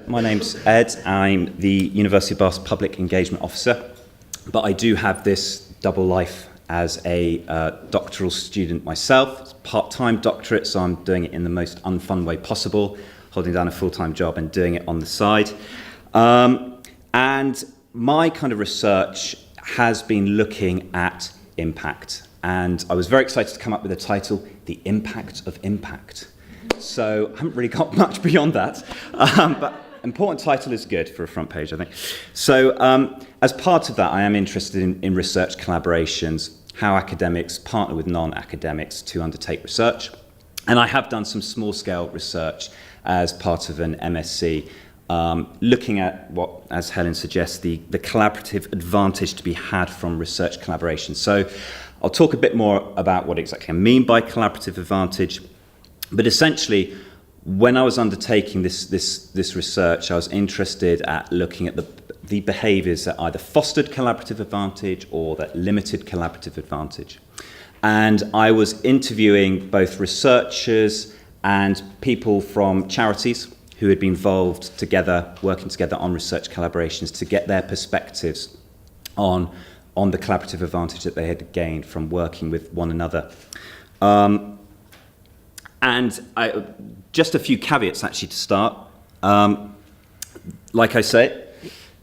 My name's Ed. I'm the University of Bath's Public Engagement Officer, but I do have this double life as a doctoral student myself. It's a part-time doctorate, so I'm doing it in the most unfun way possible, holding down a full-time job and doing it on the side. And my kind of research has been looking at impact, and I was very excited to come up with the title, The Impact of Impact. So I haven't really got much beyond that, but important title is good for a front page, I think. So as part of that, I am interested in research collaborations, how academics partner with non-academics to undertake research. And I have done some small-scale research as part of an MSc, looking at what, as Helen suggests, the collaborative advantage to be had from research collaboration. So I'll talk a bit more about what exactly I mean by collaborative advantage. But essentially, when I was undertaking this research, I was interested at looking at the behaviours that either fostered collaborative advantage or that limited collaborative advantage. And I was interviewing both researchers and people from charities who had been involved together, working together on research collaborations to get their perspectives on the collaborative advantage that they had gained from working with one another. And just a few caveats, actually, to start. Like I said,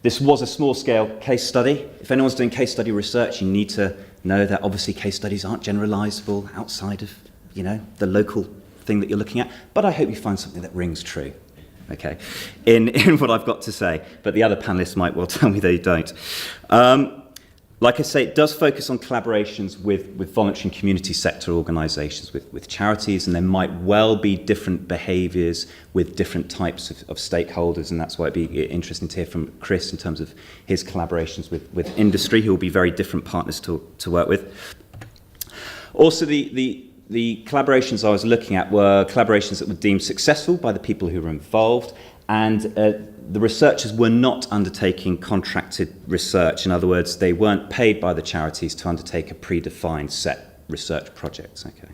this was a small-scale case study. If anyone's doing case study research, you need to know that obviously case studies aren't generalizable outside of, the local thing that you're looking at. But I hope you find something that rings true, okay, in what I've got to say. But the other panelists might well tell me they don't. Like I say, it does focus on collaborations with voluntary and community sector organisations, with charities, and there might well be different behaviours with different types of stakeholders, and that's why it'd be interesting to hear from Chris in terms of his collaborations with industry, who will be very different partners to work with. Also, the collaborations I was looking at were collaborations that were deemed successful by the people who were involved, and the researchers were not undertaking contracted research. In other words, they weren't paid by the charities to undertake a predefined set research projects. Okay.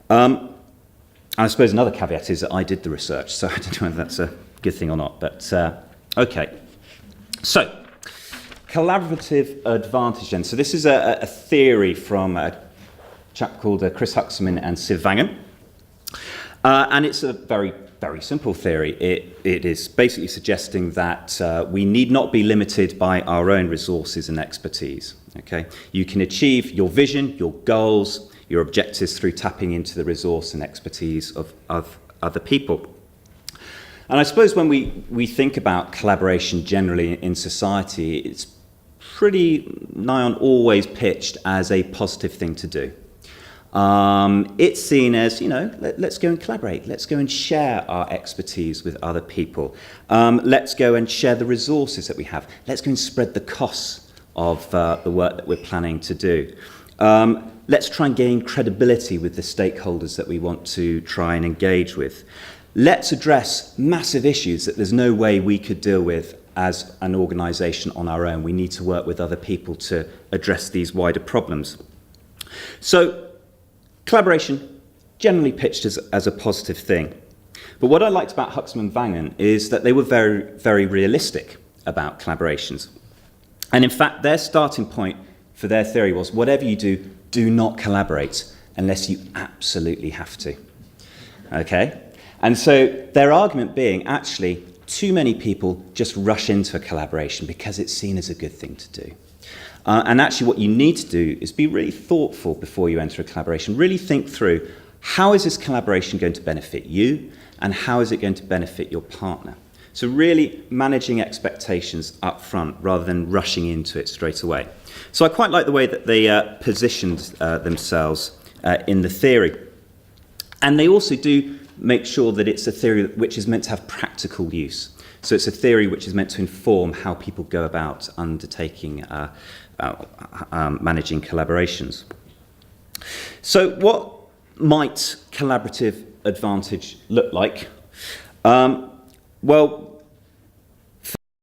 And I suppose another caveat is that I did the research, so I don't know whether that's a good thing or not. But okay. So, collaborative advantage then. So this is a theory from a chap called Chris Huxman and Siv Vangen. And it's a very simple theory. It is basically suggesting that we need not be limited by our own resources and expertise. Okay? You can achieve your vision, your goals, your objectives through tapping into the resource and expertise of other people. And I suppose when we think about collaboration generally in society, it's pretty nigh on always pitched as a positive thing to do. It's seen as, let's go and collaborate. Let's go and share our expertise with other people. Let's go and share the resources that we have. Let's go and spread the costs of the work that we're planning to do. Let's try and gain credibility with the stakeholders that we want to try and engage with. Let's address massive issues that there's no way we could deal with as an organisation on our own. We need to work with other people to address these wider problems. So, collaboration, generally pitched as a positive thing. But what I liked about Huxman and Vangen is that they were very, very realistic about collaborations. And in fact, their starting point for their theory was, whatever you do, do not collaborate unless you absolutely have to. Okay? And so their argument being, actually, too many people just rush into a collaboration because it's seen as a good thing to do. And actually what you need to do is be really thoughtful before you enter a collaboration. Really think through, how is this collaboration going to benefit you, and how is it going to benefit your partner? So really managing expectations up front rather than rushing into it straight away. So I quite like the way that they positioned themselves in the theory. And they also do make sure that it's a theory which is meant to have practical use. So it's a theory which is meant to inform how people go about undertaking managing collaborations. So what might collaborative advantage look like? Well,